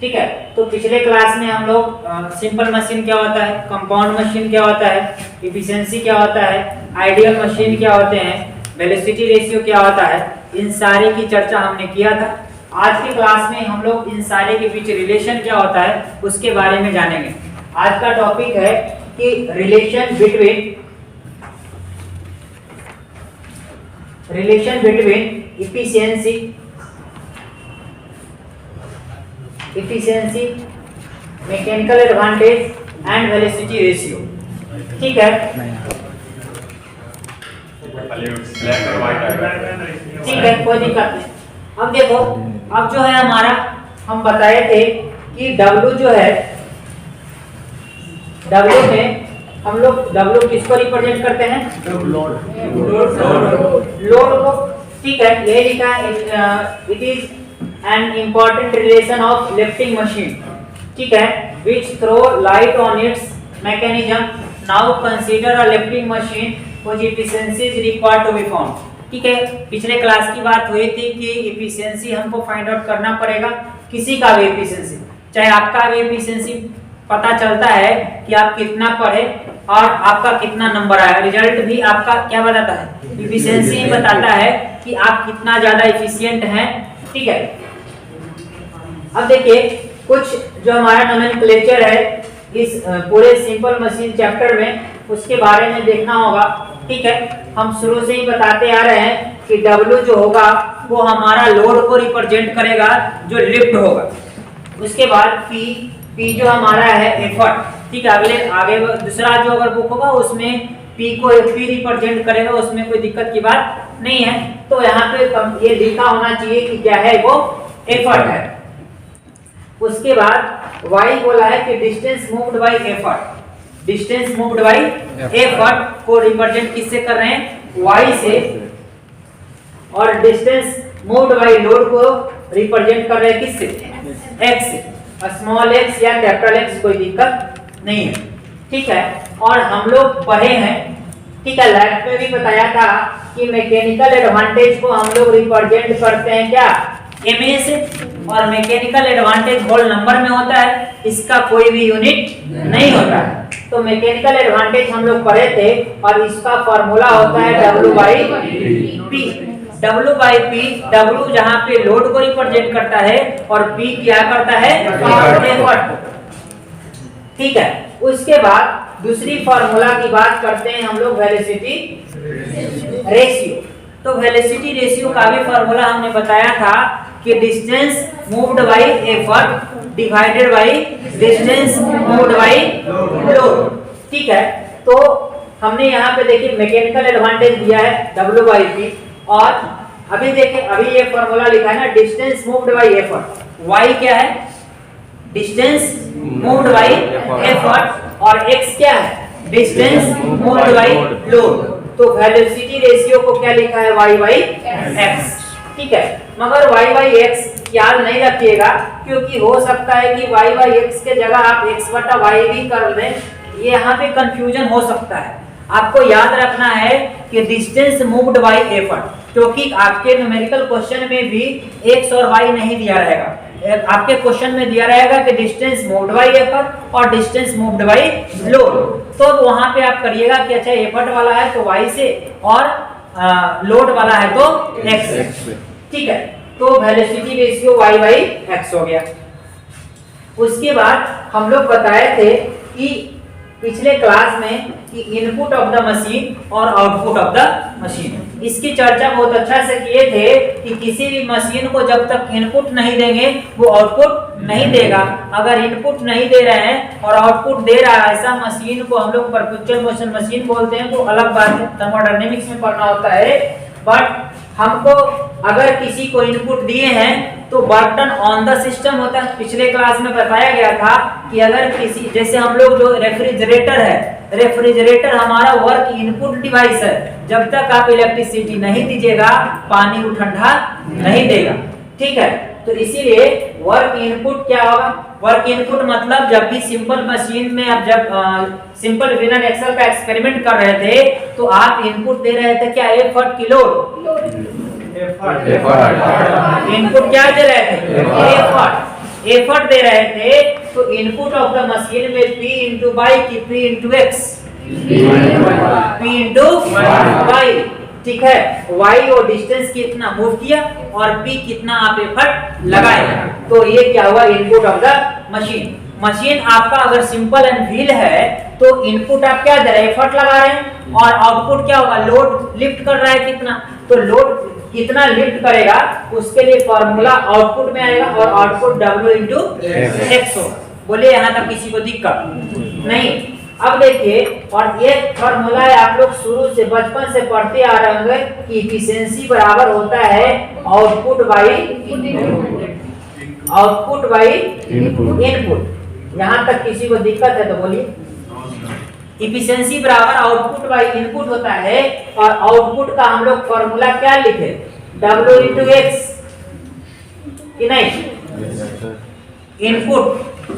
ठीक है। तो पिछले क्लास में हम लोग सिंपल मशीन क्या होता है, कंपाउंड मशीन क्या होता है, इफिशिएंसी क्या होता है, आइडियल मशीन क्या होते हैं, वेलोसिटी रेशियो क्या होता है, इन सारे की चर्चा हमने किया था। आज की क्लास में हम लोग इन सारे के बीच रिलेशन क्या होता है उसके बारे में जानेंगे। आज का टॉपिक है कि relation between efficiency, mechanical advantage and velocity ratio. ठीक है, ठीक है, कोई दिक्कत नहीं। अब देखो, अब जो है हमारा, हम बताए थे कि W जो है, W में हम लोग W किसको रिप्रेजेंट करते हैं? लोड को। ठीक है, ये लिखा है it is an important relation of lifting machine. ठीक है, which throw light on its mechanism. Now consider a lifting machine which efficiency is required to be found. ठीक है, पिछले क्लास की बात हुई थी कि एफिशिएंसी हमको फाइंड आउट करना पड़ेगा, किसी का भी एफिशिएंसी, चाहे आपका भी एफिशिएंसी पता चलता है कि आप कितना पढ़े और आपका कितना नंबर आया। रिजल्ट भी आपका क्या बताता है? एफिशिएंसी ही बताता है कि आप कितना ज्यादा एफिशिएंट हैं। ठीक है, अब देखिए कुछ जो हमारा नोमेनक्लेचर है इस पूरे सिंपल मशीन चैप्टर में, उसके बारे में देखना होगा। ठीक है, हम शुरू से ही बताते आ रहे हैं कि W जो होगा वो हमारा लोड को रिप्रेजेंट करेगा जो लिफ्ट होगा। उसके बाद P जो हमारा है एफर्ट। ठीक है, अगले आगे दूसरा जो अगर बुक होगा उसमें P को P रिप्रेजेंट करेगा, उसमें कोई दिक्कत की बात नहीं है। तो यहाँ पे ये लिखा होना चाहिए कि क्या है, वो एफर्ट है। उसके बाद Y बोला है कि distance moved by effort. Distance moved by effort को रिप्रेजेंट किससे कर रहे हैं? Y से। और डिस्टेंस मूव्ड बाय लोड को रिप्रेजेंट कर रहे हैं किससे? X से। स्मॉल x या कैपिटल X, कोई दिक्कत नहीं है। ठीक है, और हम लोग पढ़े हैं, ठीक है, लैब में भी बताया था कि मैकेनिकल एडवांटेज को हम लोग रिप्रेजेंट करते हैं क्या? MA से। और मैकेनिकल एडवांटेज होल नंबर में होता है, इसका कोई भी यूनिट नहीं होता है। तो मैकेनिकल एडवांटेज हम लोग पढ़े थे और इसका फार्मूला होता है W by P। W by P, W जहाँ पे लोड को रिप्रेजेंट करता है और P क्या करता है? एफर्ट को। ठीक है, उसके बाद दूसरी फार्मूला की बात करते हैं हम लोग, वेलोसिटी रेशियो। तो वेलोसिटी रेशियो का भी फार्मूला हमने बताया था कि distance moved by effort divided by distance moved by load. ठीक है, तो हमने यहाँ पे देखिए मैकेनिकल एडवांटेज दिया है W बाई P, और अभी देखिए अभी ये फार्मूला लिखा है ना, distance moved by effort. Y क्या है? डिस्टेंस मूव्ड बाय एफर्ट, और X क्या है? Distance moved by load. तो वेलोसिटी रेशियो को क्या लिखा है? Y by X। ठीक है, मगर Y बाई X याद नहीं रखिएगा, क्योंकि हो सकता है कि Y बाई X के जगह आप X बटा Y भी कर दें, ये यहाँ पे कंफ्यूजन हो सकता है। आपको याद रखना है कि डिस्टेंस मूव्ड बाय एफर्ट, क्योंकि आपके न्यूमेरिकल क्वेश्चन में भी X और Y नहीं दिया रहेगा। आपके क्वेश्चन में दिया रहेगा कि डिस्टेंस मूव्ड बाय एफर्ट और डिस्टेंस मूव्ड बाय लोड। तो वहां पे आप करिएगा कि अच्छा एफर्ट वाला है तो Y से और लोड वाला है तो X से। ठीक है, तो velocity ratio Y by X हो गया। उसके बाद हम लोग बताए थे कि पिछले क्लास में कि इनपुट ऑफ द मशीन और आउटपुट ऑफ द मशीन, इसकी चर्चा बहुत अच्छा से किए थे कि किसी भी मशीन को जब तक इनपुट नहीं देंगे वो आउटपुट नहीं देगा। अगर इनपुट नहीं दे रहे हैं और आउटपुट दे रहा है, ऐसा मशीन को हम लोग परपेचुअल मोशन मशीन बोलते हैं। वो अलग बात है, थर्मोडायनेमिक्स में पढ़ना होता है। बट हमको अगर किसी को इनपुट दिए हैं तो work done on the system होता है। पिछले क्लास में बताया गया था कि अगर किसी, जैसे हम लोग जो रेफ्रिजरेटर है, रेफ्रिजरेटर हमारा वर्क इनपुट डिवाइस है। जब तक आप इलेक्ट्रिसिटी नहीं दीजिएगा पानी को ठंडा नहीं देगा। ठीक है, तो इसीलिए वर्क इनपुट क्या होगा? वर्क इनपुट मतलब जब भी सिंपल मशीन में आप जब सिंपल विनर एक्सेल का एक्सपेरिमेंट कर रहे थे तो आप इनपुट दे रहे थे क्या? एफर्ट की लोड। इनपुट क्या दे रहे थे? एफर्ट दे रहे थे। तो इनपुट ऑफ द मशीन में P इंटू वाई की P into X, P into Y, ठीक है। y और डिस्टेंस कितना मूव किया और p कितना आप एफर्ट लगाए, तो ये क्या हुआ? Input of the machine. Machine आपका अगर सिंपल एंड व्हील है तो इनपुट आप क्या दे रहे हैं? एफर्ट लगा रहे हैं, और आउटपुट क्या होगा? लोड लिफ्ट कर रहा है कितना, तो लोड कितना लिफ्ट करेगा उसके लिए फॉर्मूला आउटपुट में आएगा, और आउटपुट W इंटू एक्स होगा। बोलिए यहाँ तक किसी को दिक्कत नहीं? अब देखिए, और ये फॉर्मूला आप लोग शुरू से बचपन से पढ़ते आ रहे होंगे कि इफिशिएंसी बराबर होता है आउटपुट बाई इनपुट। यहाँ तक किसी को दिक्कत है तो बोलिए। इफिशिएंसी बराबर आउटपुट बाई इनपुट होता है, और आउटपुट का हम लोग फॉर्मूला क्या लिखे? W इंटू एक्स, कि नहीं? इनपुट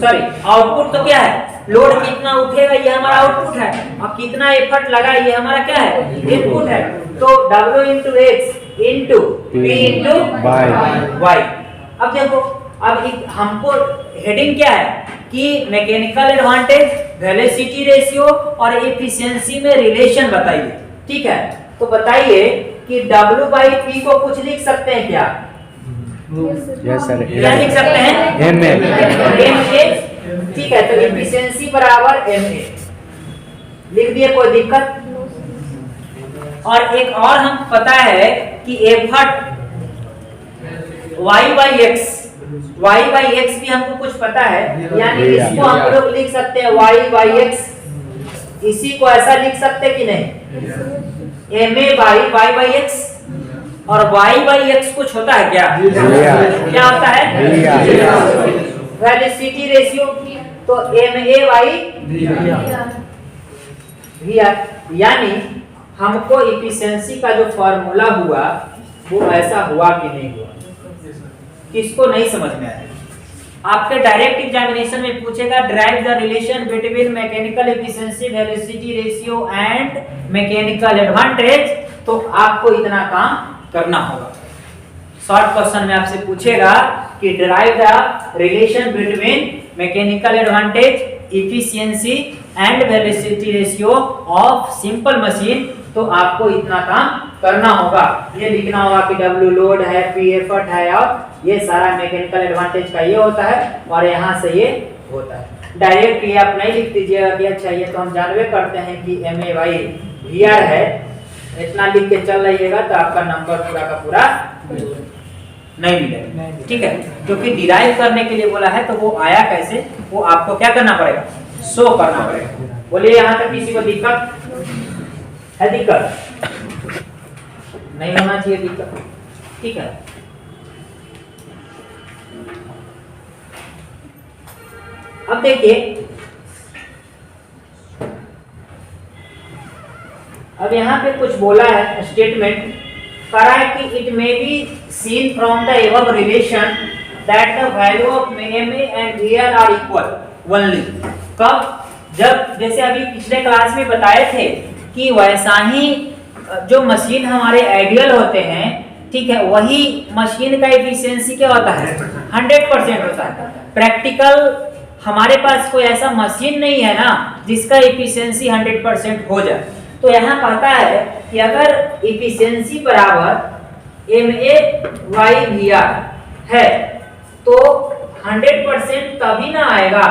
सॉरी आउटपुट तो क्या है? लोड कितना उठेगा ये हमारा आउटपुट है, और कितना एफर्ट लगा ये हमारा क्या है? इनपुट है। तो W into X into P into Y. अब देखो, अब हमको हेडिंग क्या है कि मैकेनिकल एडवांटेज, वेलोसिटी रेशियो और एफिशिएंसी में रिलेशन बताइए, ठीक है। तो बताइए कि W बाई P को कुछ लिख सकते हैं क्या? Yes sir. क्या लिख सकते हैं? MA, ठीक है। तो एफिशिएंसी बराबर MA लिख दिए, कोई दिक्कत? और एक और हम पता है कि एफर्ट Y बाई एक्स भी हमको कुछ पता है, यानी इसको हम लोग लिख सकते हैं Y बाई एक्स। इसी को ऐसा लिख सकते कि नहीं? MA by Y by x, और Y बाई एक्स कुछ होता है क्या? क्या होता है? वेलोसिटी रेशियो, तो MA बाई VR। यानी हमको इफिशिएंसी का जो फॉर्मूला हुआ वो ऐसा हुआ कि नहीं हुआ? किसको नहीं समझ में आया? आपके डायरेक्ट एग्जामिनेशन में पूछेगा drive the relation between mechanical efficiency, velocity ratio and mechanical advantage, तो आपको इतना काम करना होगा। शॉर्ट क्वेश्चन में आपसे पूछेगा कि drive the relation between mechanical advantage, efficiency and velocity ratio of simple machine, तो आपको इतना काम करना होगा। ये लिखना होगा कि W लोड है, P एफर्ट है, और ये सारा मैकेनिकल एडवांटेज का ये होता है, और यहाँ से ये होता है। डायरेक्ट ये आप नहीं लिख दीजिएगा कि अच्छा ये तो हम जानवे करते हैं कि MA बाई VR है, इतना लिख के चल रहिएगा तो आपका नंबर पूरा का पूरा नहीं मिलेगा, ठीक है। क्योंकि डिराइव करने के लिए बोला है, तो वो आया कैसे, वो आपको क्या करना पड़ेगा? शो करना पड़ेगा। बोलिए यहाँ तक किसी को दिक्कत है? दिक्कत नहीं होना चाहिए दिक्कत, ठीक है। अब देखिए, अब यहाँ पे कुछ बोला है, स्टेटमेंट करा है कि it may be seen from the above relation that the value of MA and VR are equal only. कब? जब जैसे अभी पिछले क्लास में बताए थे कि वैसा ही जो मशीन हमारे आइडियल होते हैं, ठीक है, वही मशीन का एफिशिएंसी क्या होता है? 100% होता है। प्रैक्टिकल हमारे पास कोई ऐसा मशीन नहीं है ना जिसका एफिशिएंसी 100% हो जाए। तो यहाँ कहता है कि अगर एफिशिएंसी बराबर MA बाई VR है तो 100% तभी ना आएगा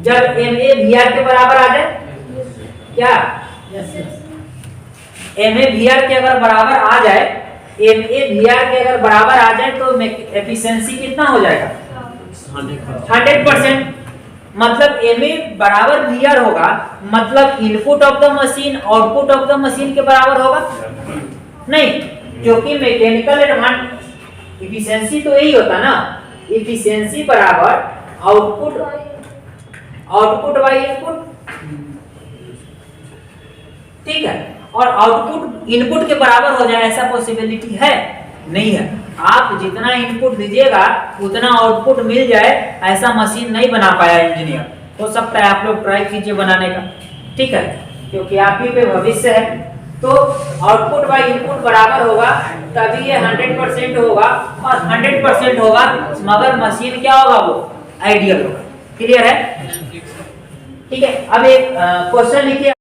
जब MA VR के बराबर आ जाए। क्या? MA VR के अगर बराबर आ जाए, MA VR के अगर बराबर आ जाए तो एफिशिएंसी कितना हो जाएगा? 100%। मतलब MA बराबर VR होगा, मतलब input of the machine output of the machine के बराबर होगा नहीं, क्योंकि मैकेनिकल एडवांटेज एफिशिएंसी तो यही होता ना, एफिशिएंसी बराबर आउटपुट बाई इनपुट, ठीक है। और आउटपुट इनपुट के बराबर हो जाए ऐसा पॉसिबिलिटी है, नहीं है। आप जितना इनपुट दीजिएगा उतना आउटपुट मिल जाए, ऐसा मशीन नहीं बना पाया इंजीनियर। हो सकता है आप लोग ट्राई कीजिए बनाने का, ठीक है, क्योंकि आप ही पे भविष्य है। तो आउटपुट बाय इनपुट बराबर होगा, तभी ये 100% होगा, और 100% होगा मगर मशीन क्या होगा, वो आइडियल होगा। क्लियर है? ठीक है, अब एक क्वेश्चन लिखिए।